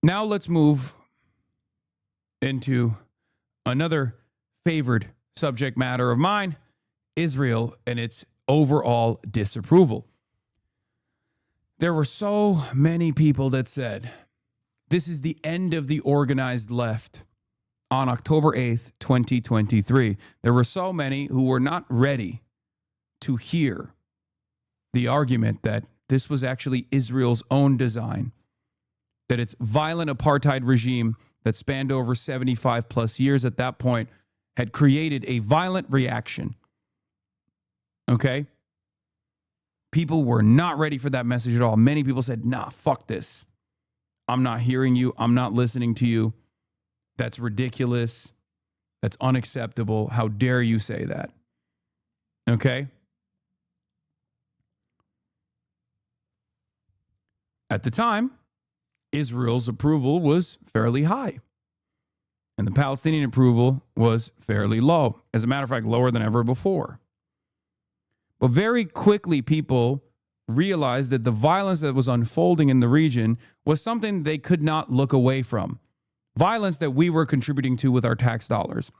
Now let's move into another favored subject matter of mine, Israel and its overall disapproval. There were so many people that said, this is the end of the organized left on October 8th, 2023. There were so many who were not ready to hear the argument that this was actually Israel's own design, that its violent apartheid regime that spanned over 75 plus years at that point had created a violent reaction. Okay? People were not ready for that message at all. Many people said, nah, fuck this. I'm not hearing you. I'm not listening to you. That's ridiculous. That's unacceptable. How dare you say that? Okay? At the time, Israel's approval was fairly high, and the Palestinian approval was fairly low. As a matter of fact, lower than ever before. But very quickly, people realized that the violence that was unfolding in the region was something they could not look away from. Violence that we were contributing to with our tax dollars.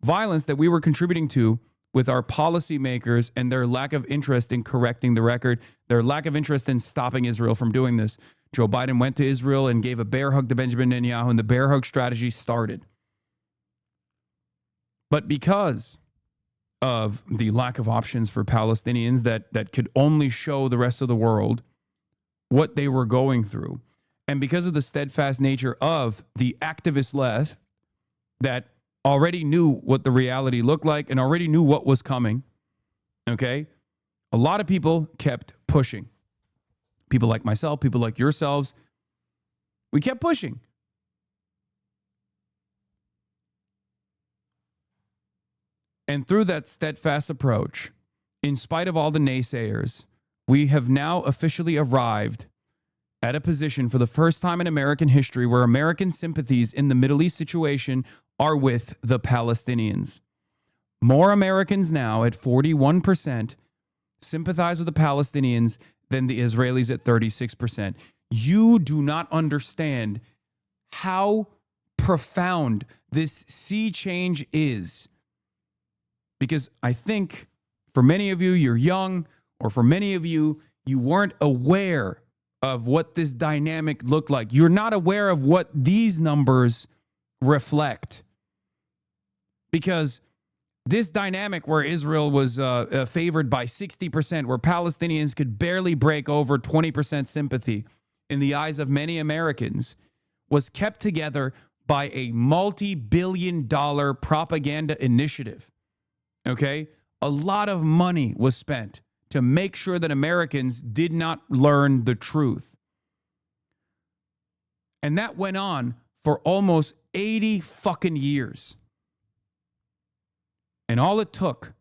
Violence that we were contributing to with our policymakers and their lack of interest in correcting the record, their lack of interest in stopping Israel from doing this. Joe Biden went to Israel and gave a bear hug to Benjamin Netanyahu, and the bear hug strategy started. But because of the lack of options for Palestinians that could only show the rest of the world what they were going through, and because of the steadfast nature of the activist left that already knew what the reality looked like and already knew what was coming, okay, a lot of people kept pushing. People like myself, people like yourselves, we kept pushing. And through that steadfast approach, in spite of all the naysayers, we have now officially arrived at a position for the first time in American history where American sympathies in the Middle East situation are with the Palestinians. More Americans now at 41% sympathize with the Palestinians than the Israelis at 36%. You do not understand how profound this sea change is. Because I think for many of you, you're young, or for many of you, you weren't aware of what this dynamic looked like. You're not aware of what these numbers reflect. Because this dynamic where Israel was favored by 60%, where Palestinians could barely break over 20% sympathy in the eyes of many Americans, was kept together by a multi-billion-dollar propaganda initiative. Okay? A lot of money was spent to make sure that Americans did not learn the truth. And that went on for almost 80 fucking years. And all it took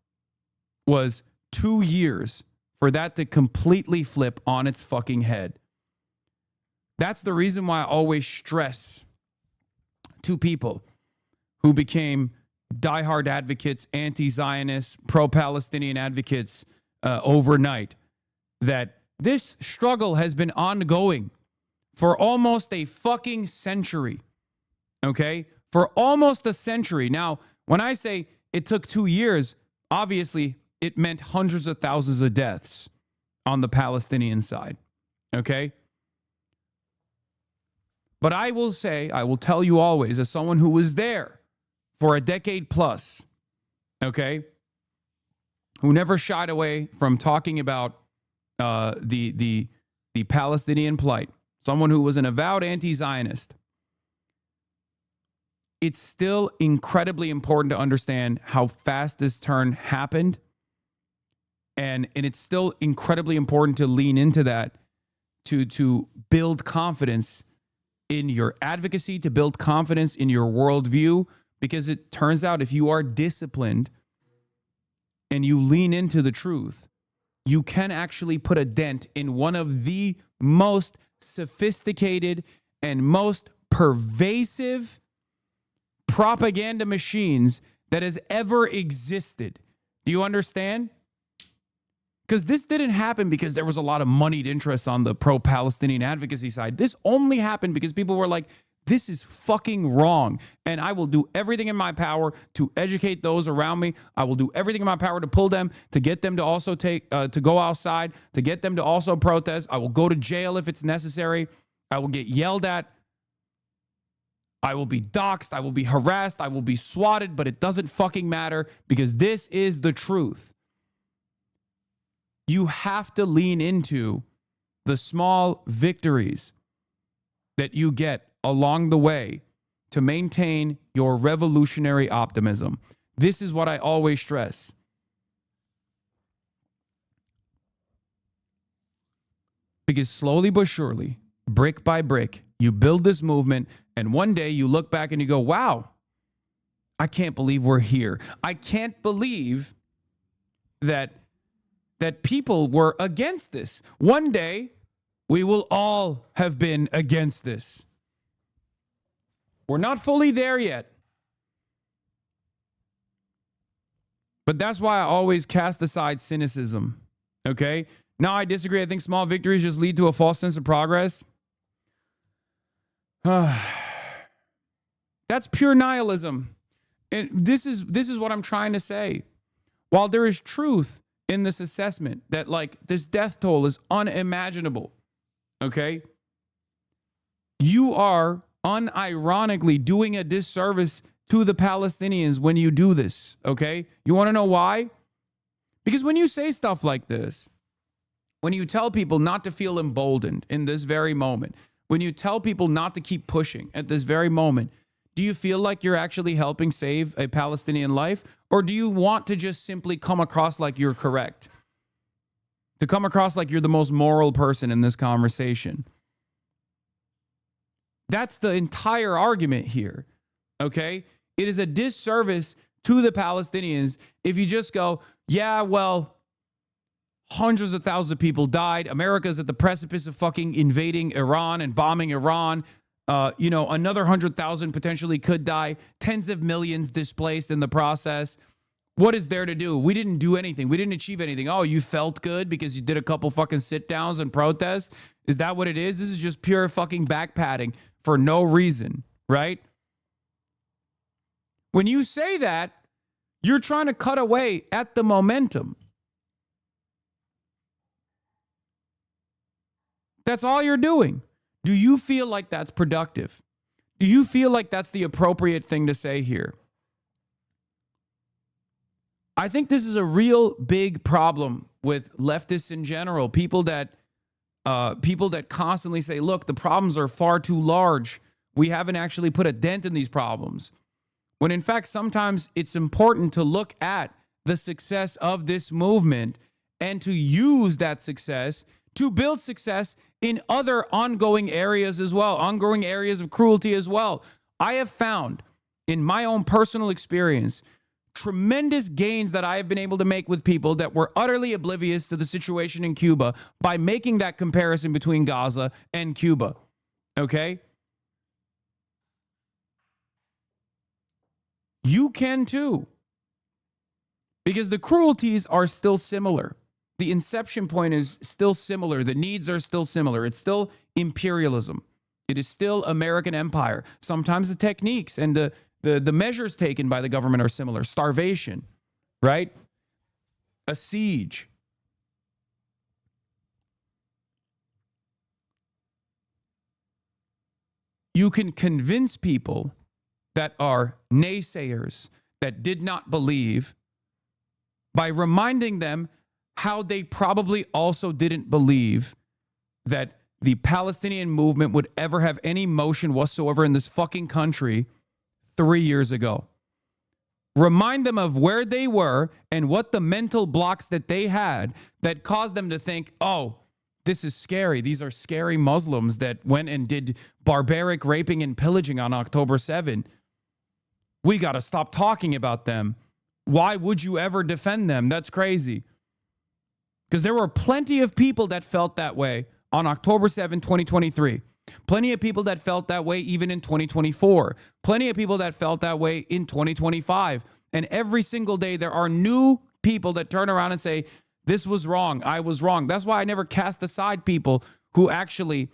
was 2 years for that to completely flip on its fucking head. That's the reason why I always stress to people who became diehard advocates, anti-Zionist, pro-Palestinian advocates overnight, that this struggle has been ongoing for almost a fucking century. Okay? For almost a century. Now, when I say it took 2 years, obviously it meant hundreds of thousands of deaths on the Palestinian side. Okay? But I will say, I will tell you always, as someone who was there for a decade plus, okay, who never shied away from talking about the Palestinian plight, someone who was an avowed anti-Zionist, it's still incredibly important to understand how fast this turn happened. And it's still incredibly important to lean into that, to build confidence in your advocacy, to build confidence in your worldview, because it turns out if you are disciplined and you lean into the truth, you can actually put a dent in one of the most sophisticated and most pervasive propaganda machines that has ever existed. Do you understand? Because this didn't happen because there was a lot of moneyed interest on the pro-Palestinian advocacy side. This only happened because people were like, This is fucking wrong. And I will do everything in my power to educate those around me. I will do everything in my power to pull them, to get them to also to go outside, to get them to also protest. I will go to jail if it's necessary. I will get yelled at. I will be doxxed. I will be harassed. I will be swatted, but it doesn't fucking matter because this is the truth. You have to lean into the small victories that you get along the way to maintain your revolutionary optimism. This is what I always stress. Because slowly but surely, brick by brick, you build this movement, and one day you look back and you go, wow, I can't believe we're here. I can't believe that people were against this. One day, we will all have been against this. We're not fully there yet. But that's why I always cast aside cynicism, okay? Now, I disagree. I think small victories just lead to a false sense of progress. That's pure nihilism. And this is what I'm trying to say. While there is truth in this assessment that, like, this death toll is unimaginable, okay? You are unironically doing a disservice to the Palestinians when you do this, okay? You want to know why? Because when you say stuff like this, when you tell people not to feel emboldened in this very moment, when you tell people not to keep pushing at this very moment, do you feel like you're actually helping save a Palestinian life? Or do you want to just simply come across like you're correct? To come across like you're the most moral person in this conversation? That's the entire argument here, okay? It is a disservice to the Palestinians if you just go, yeah, well, hundreds of thousands of people died. America's at the precipice of fucking invading Iran and bombing Iran. Another 100,000 potentially could die. Tens of millions displaced in the process. What is there to do? We didn't do anything. We didn't achieve anything. Oh, you felt good because you did a couple fucking sit downs and protests? Is that what it is? This is just pure fucking back padding for no reason, right? When you say that, you're trying to cut away at the momentum. That's all you're doing. Do you feel like that's productive? Do you feel like that's the appropriate thing to say here? I think this is a real big problem with leftists in general. People that constantly say, look, the problems are far too large. We haven't actually put a dent in these problems. When in fact, sometimes it's important to look at the success of this movement and to use that success to build success in other ongoing areas as well, ongoing areas of cruelty as well. I have found in my own personal experience tremendous gains that I have been able to make with people that were utterly oblivious to the situation in Cuba by making that comparison between Gaza and Cuba. Okay? You can too. Because the cruelties are still similar. The inception point is still similar. The needs are still similar. It's still imperialism. It is still American empire. Sometimes the techniques and the measures taken by the government are similar. Starvation, right? A siege. You can convince people that are naysayers, that did not believe, by reminding them how they probably also didn't believe that the Palestinian movement would ever have any motion whatsoever in this fucking country 3 years ago. Remind them of where they were and what the mental blocks that they had that caused them to think, oh, this is scary. These are scary Muslims that went and did barbaric raping and pillaging on October 7. We got to stop talking about them. Why would you ever defend them? That's crazy. Because there were plenty of people that felt that way on October 7, 2023. Plenty of people that felt that way even in 2024. Plenty of people that felt that way in 2025. And every single day there are new people that turn around and say, this was wrong. I was wrong. That's why I never cast aside people who actually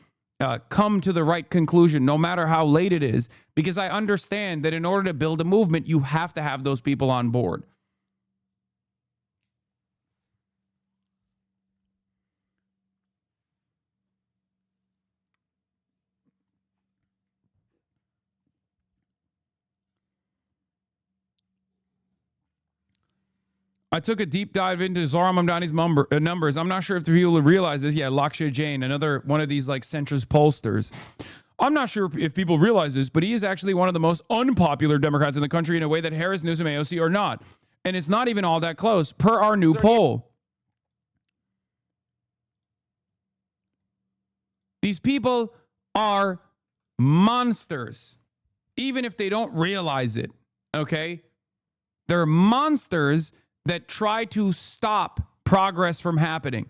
come to the right conclusion, no matter how late it is, because I understand that in order to build a movement, you have to have those people on board. I took a deep dive into Zohar Mamdani's numbers. I'm not sure if the people realize this. Yeah, Lakshay Jain, another one of these like centrist pollsters. I'm not sure if people realize this, but he is actually one of the most unpopular Democrats in the country in a way that Harris, Newsom, AOC are not. And it's not even all that close per our new poll. These people are monsters, even if they don't realize it, okay? They're monsters that try to stop progress from happening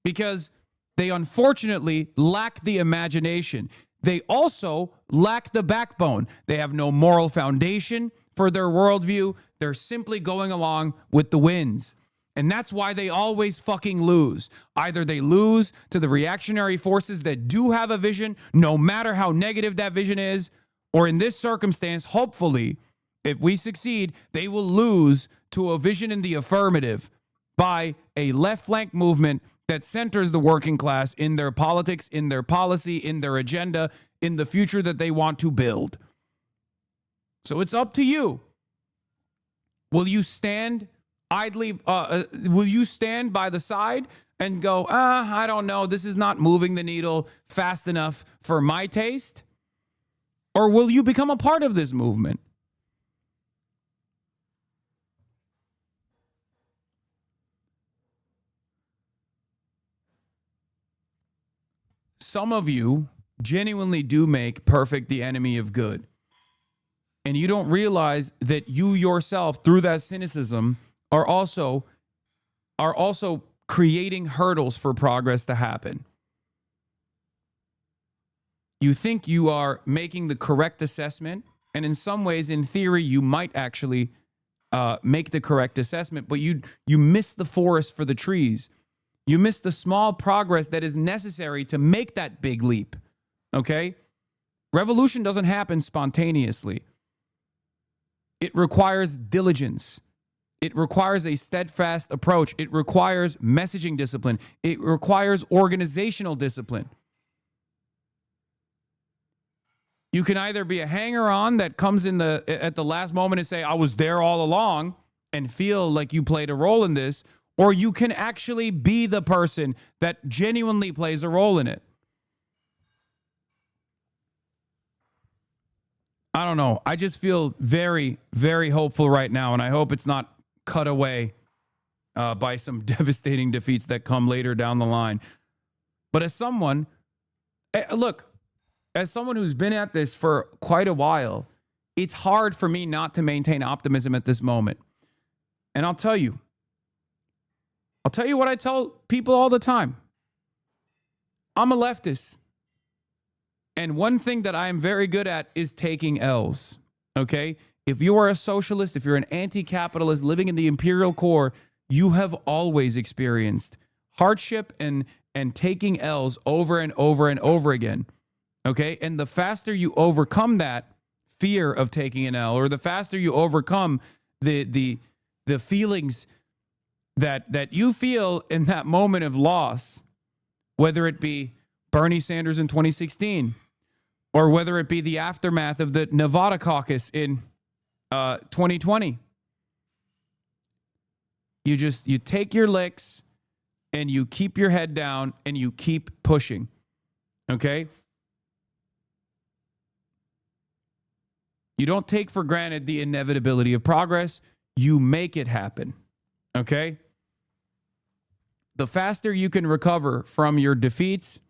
because they unfortunately lack the imagination. They also lack the backbone. They have no moral foundation for their worldview. They're simply going along with the winds. And that's why they always fucking lose. Either they lose to the reactionary forces that do have a vision, no matter how negative that vision is, or in this circumstance, hopefully, if we succeed, they will lose to a vision in the affirmative by a left flank movement that centers the working class in their politics, in their policy, in their agenda, in the future that they want to build. So it's up to you. Will you stand idly? Will you stand by the side and go, I don't know, this is not moving the needle fast enough for my taste? Or will you become a part of this movement? Some of you genuinely do make perfect the enemy of good. And you don't realize that you yourself, through that cynicism, are also creating hurdles for progress to happen. You think you are making the correct assessment, and in some ways, in theory, you might actually make the correct assessment, but you miss the forest for the trees. You miss the small progress that is necessary to make that big leap, okay? Revolution doesn't happen spontaneously. It requires diligence. It requires a steadfast approach. It requires messaging discipline. It requires organizational discipline. You can either be a hanger-on that comes in at the last moment and say, I was there all along, and feel like you played a role in this, or you can actually be the person that genuinely plays a role in it. I don't know. I just feel very, very hopeful right now, and I hope it's not cut away by some devastating defeats that come later down the line. But as someone, look, as someone who's been at this for quite a while, it's hard for me not to maintain optimism at this moment. And I'll tell you what I tell people all the time. I'm a leftist. And one thing that I am very good at is taking L's, okay? If you are a socialist, if you're an anti-capitalist living in the imperial core, you have always experienced hardship and taking L's over and over and over again, okay? And the faster you overcome that fear of taking an L, or the faster you overcome the feelings that you feel in that moment of loss, whether it be Bernie Sanders in 2016, or whether it be the aftermath of the Nevada caucus in 2020. You take your licks and you keep your head down and you keep pushing. Okay? You don't take for granted the inevitability of progress. You make it happen. Okay? The faster you can recover from your defeats,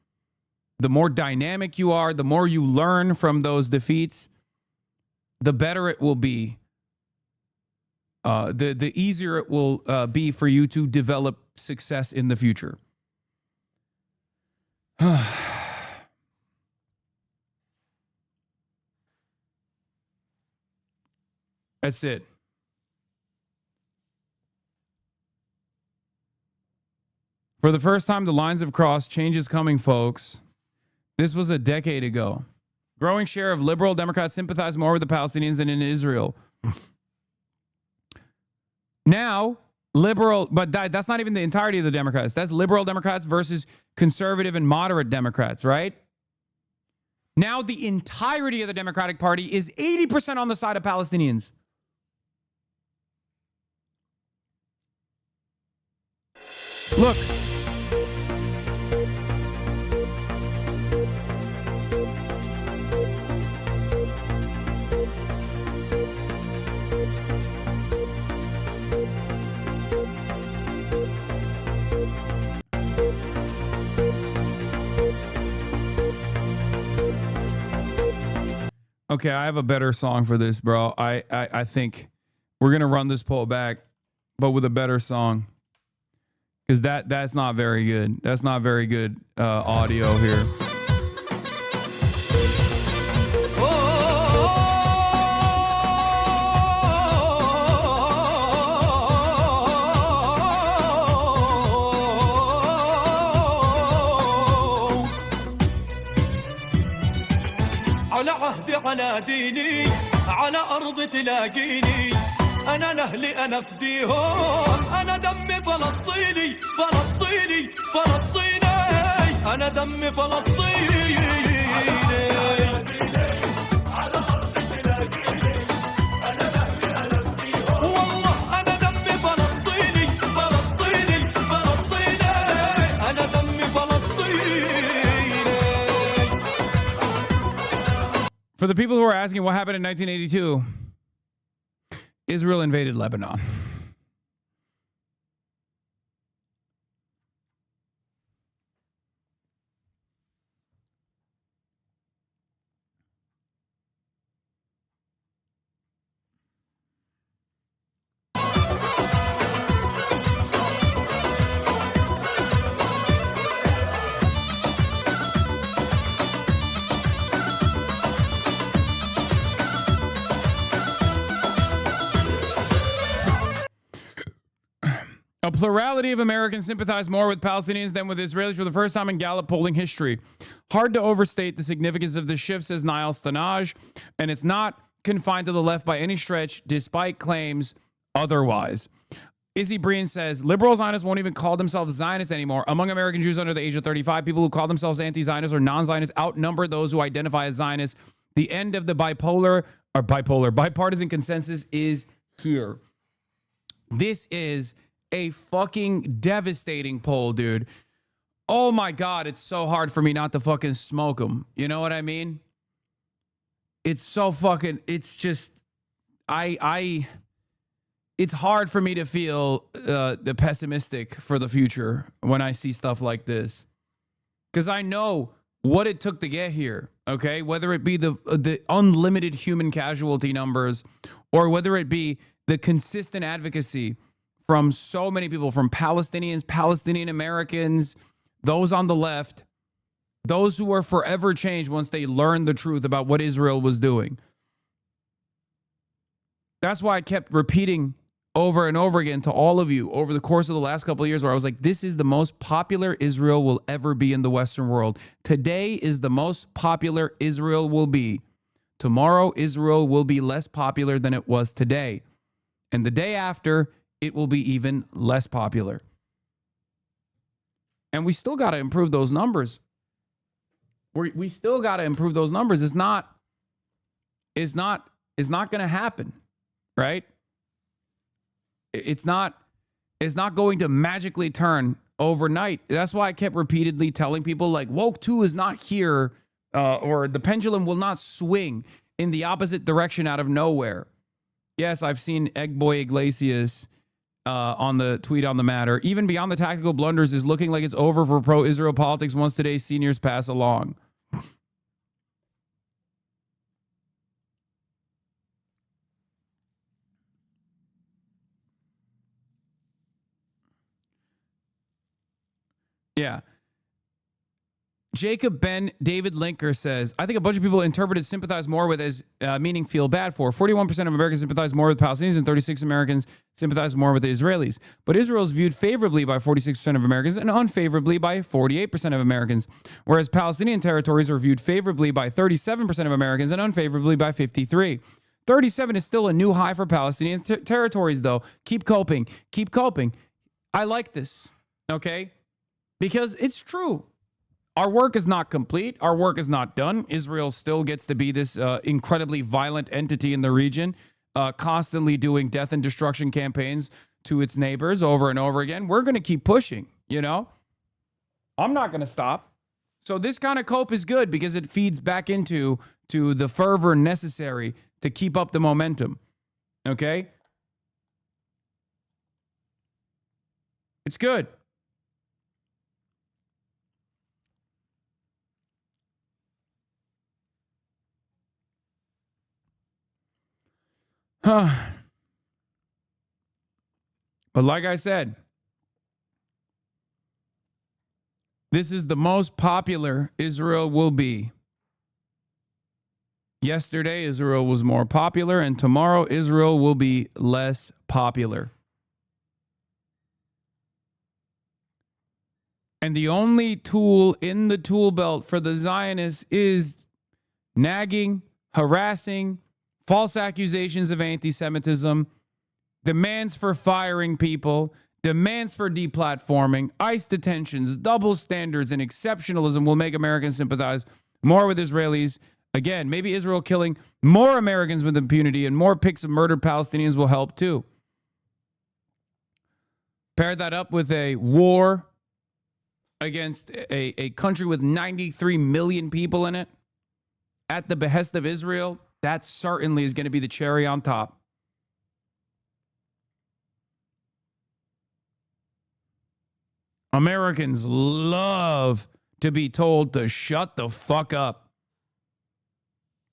the more dynamic you are, the more you learn from those defeats, the better it will be. The easier it will be for you to develop success in the future. That's it. For the first time, the lines have crossed. Change is coming, folks. This was a decade ago. Growing share of liberal Democrats sympathize more with the Palestinians than in Israel. Now, liberal, but that's not even the entirety of the Democrats. That's liberal Democrats versus conservative and moderate Democrats, right? Now the entirety of the Democratic Party is 80% on the side of Palestinians. Look. Okay, I have a better song for this, bro. I think we're gonna run this poll back, but with a better song, because that's not very good. That's not very good audio here. على عهدي على ديني على أرض تلاقيني أنا لأهلي أنا فديهم أنا دمي فلسطيني فلسطيني فلسطيني أنا دمي فلسطيني على أرض تلاقيني أنا لأهلي أنا فديهم والله أنا دمي فلسطيني فلسطيني فلسطيني أنا دمي فلسطيني. For the people who are asking what happened in 1982, Israel invaded Lebanon. A plurality of Americans sympathize more with Palestinians than with Israelis for the first time in Gallup polling history. Hard to overstate the significance of this shift, says Niall Stanage, and it's not confined to the left by any stretch, despite claims otherwise. Izzy Breen says, liberal Zionists won't even call themselves Zionists anymore. Among American Jews under the age of 35, people who call themselves anti-Zionists or non-Zionists outnumber those who identify as Zionists. The end of the bipartisan consensus is here. This is a fucking devastating poll, dude. Oh my God, it's so hard for me not to fucking smoke them. You know what I mean? It's so fucking, it's just, it's hard for me to feel the pessimistic for the future when I see stuff like this. Because I know what it took to get here, okay? Whether it be the unlimited human casualty numbers or whether it be the consistent advocacy from so many people, from Palestinians, Palestinian Americans, those on the left, those who were forever changed once they learned the truth about what Israel was doing. That's why I kept repeating over and over again to all of you over the course of the last couple of years, where I was like, this is the most popular Israel will ever be in the Western world. Today is the most popular Israel will be. Tomorrow, Israel will be less popular than it was today. And the day after, it will be even less popular. And we still got to improve those numbers. We still got to improve those numbers. It's not going to happen, right? It's not going to magically turn overnight. That's why I kept repeatedly telling people, like, woke 2 is not here, or the pendulum will not swing in the opposite direction out of nowhere. Yes, I've seen Egg Boy Iglesias on the tweet on the matter. Even beyond the tactical blunders is looking like it's over for pro-Israel politics once today's seniors pass along. Yeah. Jacob Ben David Linker says, I think a bunch of people interpreted sympathize more with as meaning feel bad for. 41% of Americans sympathize more with Palestinians and 36 Americans sympathize more with the Israelis. But Israel is viewed favorably by 46% of Americans and unfavorably by 48% of Americans, whereas Palestinian territories are viewed favorably by 37% of Americans and unfavorably by 53%. 37 is still a new high for Palestinian territories, though. Keep coping. Keep coping. I like this, okay? Because it's true. Our work is not complete. Our work is not done. Israel still gets to be this incredibly violent entity in the region, constantly doing death and destruction campaigns to its neighbors over and over again. We're going to keep pushing, you know? I'm not going to stop. So this kind of cope is good because it feeds back into the fervor necessary to keep up the momentum, okay? It's good. But like I said, this is the most popular Israel will be. Yesterday, Israel was more popular, and tomorrow, Israel will be less popular. And the only tool in the tool belt for the Zionists is nagging, harassing, false accusations of anti-Semitism, demands for firing people, demands for deplatforming, ICE detentions, double standards, and exceptionalism will make Americans sympathize more with Israelis. Again, maybe Israel killing more Americans with impunity and more pics of murdered Palestinians will help too. Pair that up with a war against a country with 93 million people in it at the behest of Israel. That certainly is going to be the cherry on top. Americans love to be told to shut the fuck up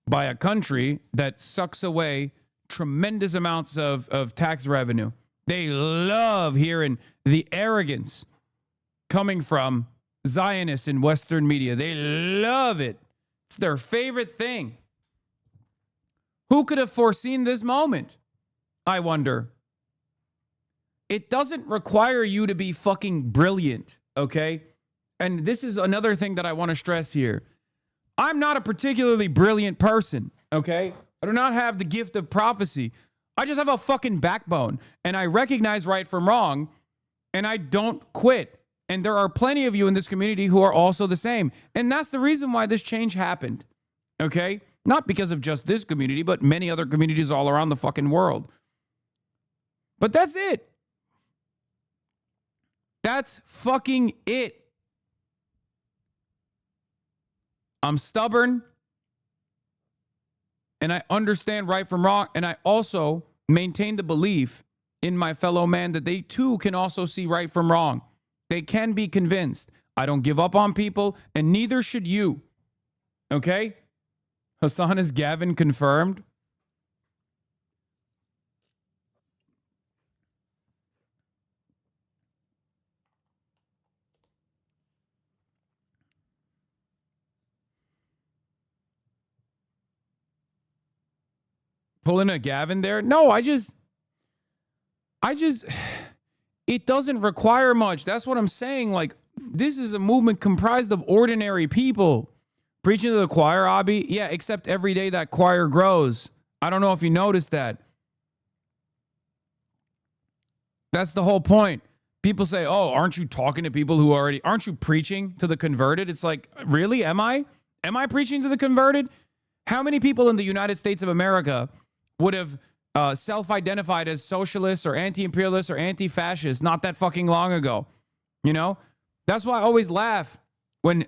by a country that sucks away tremendous amounts of tax revenue. They love hearing the arrogance coming from Zionists in Western media. They love it. It's their favorite thing. Who could have foreseen this moment? I wonder. It doesn't require you to be fucking brilliant, okay? And this is another thing that I want to stress here. I'm not a particularly brilliant person, okay? I do not have the gift of prophecy. I just have a fucking backbone, and I recognize right from wrong, and I don't quit. And there are plenty of you in this community who are also the same. And that's the reason why this change happened, okay? Not because of just this community, but many other communities all around the fucking world. But that's it. That's fucking it. I'm stubborn. And I understand right from wrong. And I also maintain the belief in my fellow man that they too can also see right from wrong. They can be convinced. I don't give up on people, and neither should you. Okay? Hasan is Gavin confirmed. Pulling a Gavin there? No, I just, it doesn't require much. That's what I'm saying. Like, this is a movement comprised of ordinary people. Preaching to the choir, Abi? Yeah, except every day that choir grows. I don't know if you noticed that. That's the whole point. People say, oh, aren't you talking to people who aren't you preaching to the converted? It's like, really? Am I? Am I preaching to the converted? How many people in the United States of America would have self-identified as socialists or anti-imperialists or anti-fascists not that fucking long ago? You know? That's why I always laugh when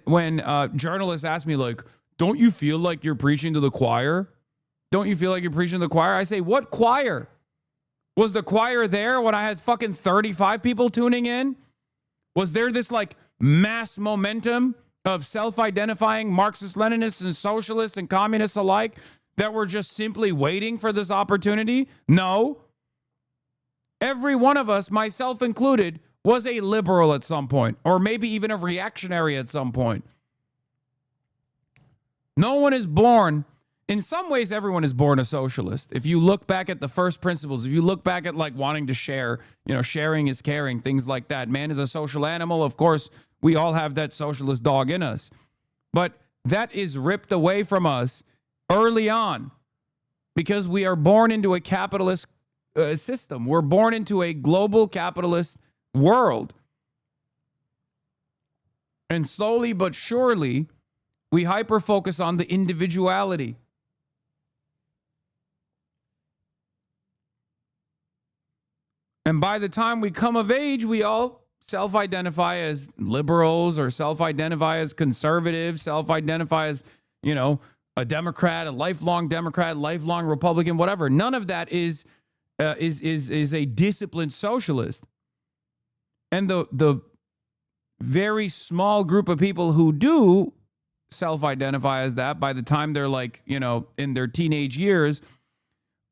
journalists ask me, like, don't you feel like you're preaching to the choir? Don't you feel like you're preaching to the choir? I say, what choir? Was the choir there when I had fucking 35 people tuning in? Was there this, like, mass momentum of self-identifying Marxist-Leninists and socialists and communists alike that were just simply waiting for this opportunity? No. Every one of us, myself included, was a liberal at some point, or maybe even a reactionary at some point. No one is born. In some ways, everyone is born a socialist. If you look back at the first principles, if you look back at like wanting to share, sharing is caring, things like that. Man is a social animal. Of course, we all have that socialist dog in us. But that is ripped away from us early on because we are born into a capitalist system. We're born into a global capitalist world. And slowly but surely, we hyper-focus on the individuality. And by the time we come of age, we all self-identify as liberals or self-identify as conservatives, self-identify as, a Democrat, a lifelong Republican, whatever. None of that is a disciplined socialist. And the very small group of people who do self-identify as that by the time they're like, in their teenage years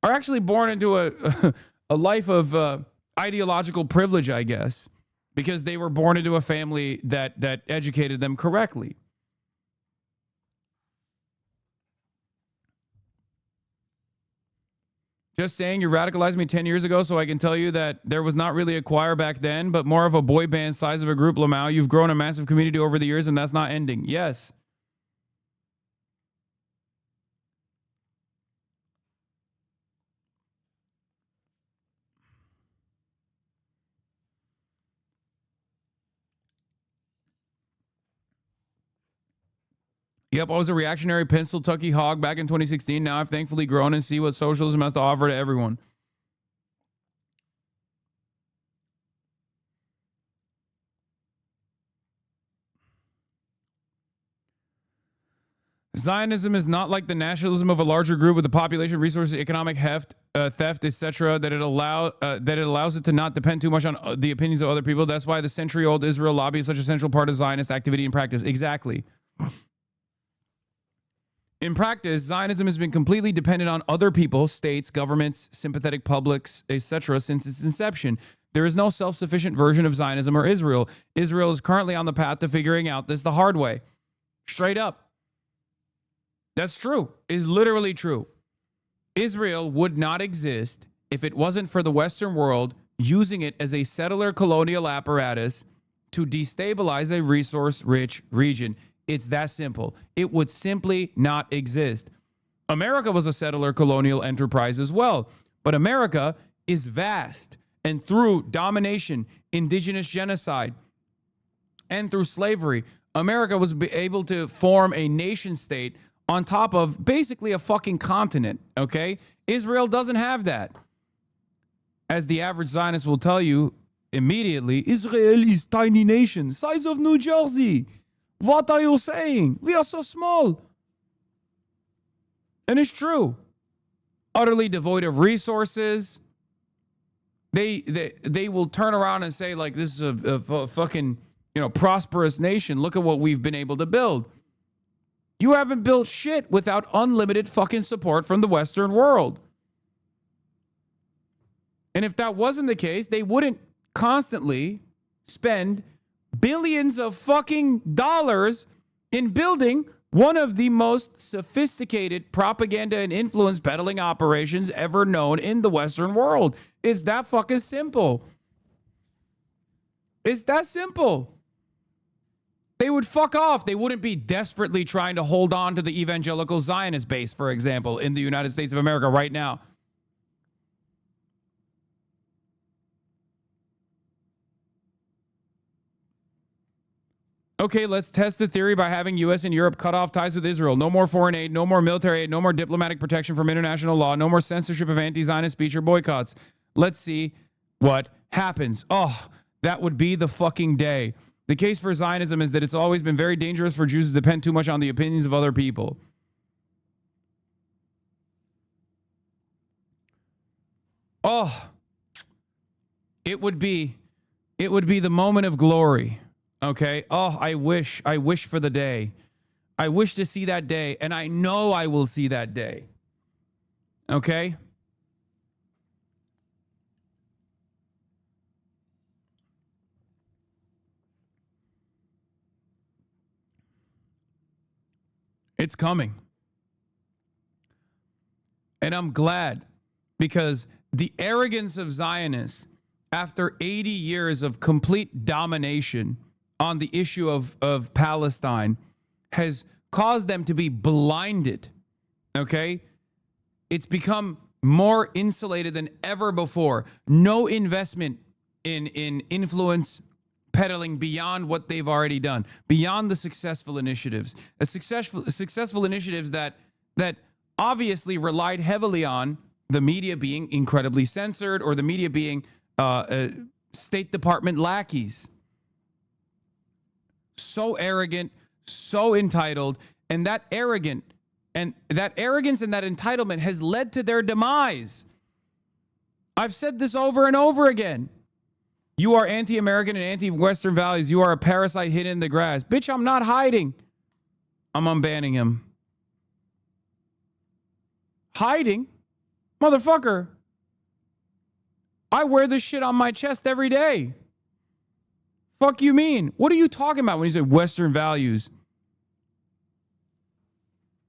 are actually born into a life of ideological privilege, I guess, because they were born into a family that educated them correctly. Just saying, you radicalized me 10 years ago, so I can tell you that there was not really a choir back then, but more of a boy band size of a group, Lamau. You've grown a massive community over the years, and that's not ending. Yes. Yep, I was a reactionary pencil tucky hog back in 2016. Now I've thankfully grown and see what socialism has to offer to everyone. Zionism is not like the nationalism of a larger group with the population, resources, economic heft, theft, etc. That it allows it to not depend too much on the opinions of other people. That's why the century-old Israel lobby is such a central part of Zionist activity and practice. Exactly. In practice, Zionism has been completely dependent on other people, states, governments, sympathetic publics, etc. since its inception. There is no self-sufficient version of Zionism or Israel. Israel is currently on the path to figuring out this the hard way. Straight up. That's true. It's literally true. Israel would not exist if it wasn't for the Western world using it as a settler colonial apparatus to destabilize a resource-rich region. It's that simple. It would simply not exist. America was a settler colonial enterprise as well, but America is vast, and through domination, indigenous genocide, and through slavery, America was able to form a nation state on top of basically a fucking continent, okay? Israel doesn't have that. As the average Zionist will tell you immediately, Israel is tiny nation, size of New Jersey. What are you saying? We are so small. And it's true. Utterly devoid of resources. They will turn around and say, like, this is a fucking, prosperous nation. Look at what we've been able to build. You haven't built shit without unlimited fucking support from the Western world. And if that wasn't the case, they wouldn't constantly spend billions of fucking dollars in building one of the most sophisticated propaganda and influence peddling operations ever known in the Western world. It's that fucking simple. It's that simple. They would fuck off. They wouldn't be desperately trying to hold on to the evangelical Zionist base, for example, in the United States of America right now. Okay, let's test the theory by having U.S. and Europe cut off ties with Israel. No more foreign aid, no more military aid, no more diplomatic protection from international law, no more censorship of anti-Zionist speech or boycotts. Let's see what happens. Oh, that would be the fucking day. The case for Zionism is that it's always been very dangerous for Jews to depend too much on the opinions of other people. Oh, it would be the moment of glory. Okay. Oh, I wish for the day. I wish to see that day, and I know I will see that day. Okay. It's coming. And I'm glad, because the arrogance of Zionists after 80 years of complete domination on the issue of Palestine has caused them to be blinded. Okay? It's become more insulated than ever before. No investment in influence peddling beyond what they've already done, beyond the successful initiatives. Successful initiatives that obviously relied heavily on the media being incredibly censored, or the media being State Department lackeys. So arrogant, so entitled, and that arrogance and that entitlement has led to their demise. I've said this over and over again. You are anti-American and anti-Western values. You are a parasite hidden in the grass. Bitch, I'm not hiding. I'm unbanning him. Hiding? Motherfucker. I wear this shit on my chest every day. Fuck you mean? What are you talking about when you say Western values?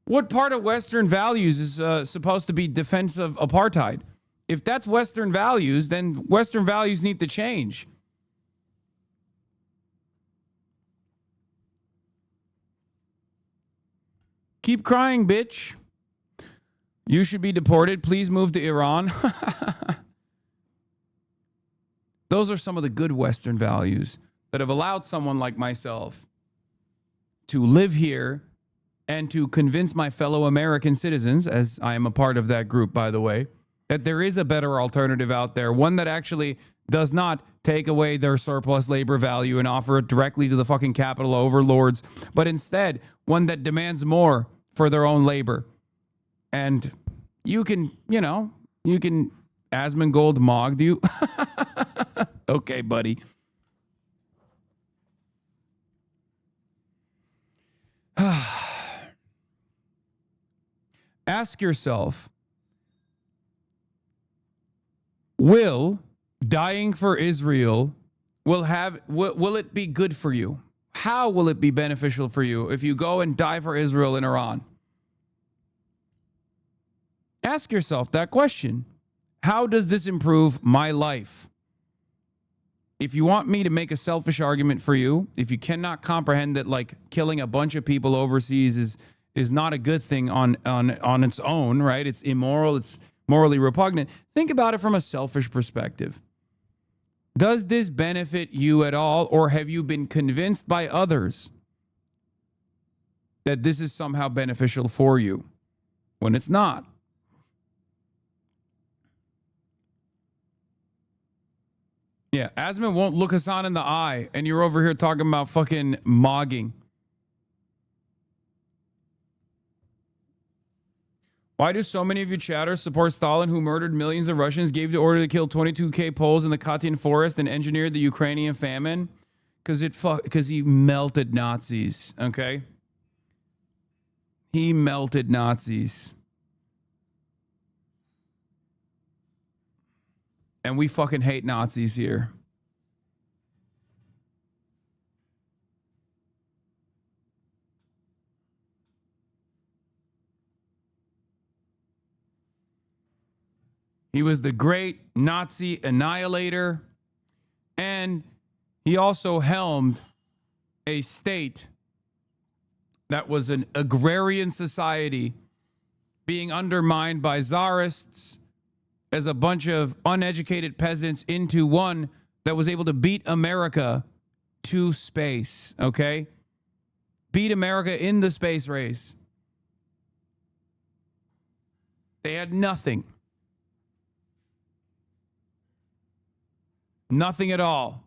What part of Western values is supposed to be defense of apartheid? If that's Western values, then Western values need to change. Keep crying, bitch. You should be deported. Please move to Iran. Those are some of the good Western values that have allowed someone like myself to live here and to convince my fellow American citizens, as I am a part of that group, by the way, that there is a better alternative out there, one that actually does not take away their surplus labor value and offer it directly to the fucking capital overlords, but instead one that demands more for their own labor. And you can Asmongold Mogg you. Okay, buddy. Ask yourself, will dying for Israel will it be good for you? How will it be beneficial for you if you go and die for Israel in Iran? Ask yourself that question. How does this improve my life? If you want me to make a selfish argument for you, if you cannot comprehend that like killing a bunch of people overseas is not a good thing on its own, right? It's immoral, it's morally repugnant. Think about it from a selfish perspective. Does this benefit you at all, or have you been convinced by others that this is somehow beneficial for you when it's not? Yeah, Asman won't look Hassan in the eye, and you're over here talking about fucking mogging. Why do so many of you chatters support Stalin, who murdered millions of Russians, gave the order to kill 22K Poles in the Katyn forest, and engineered the Ukrainian famine? Because he melted Nazis, okay? He melted Nazis. And we fucking hate Nazis here. He was the great Nazi annihilator, and he also helmed a state that was an agrarian society being undermined by czarists as a bunch of uneducated peasants into one that was able to beat America to space, okay? Beat America in the space race. They had nothing. Nothing at all.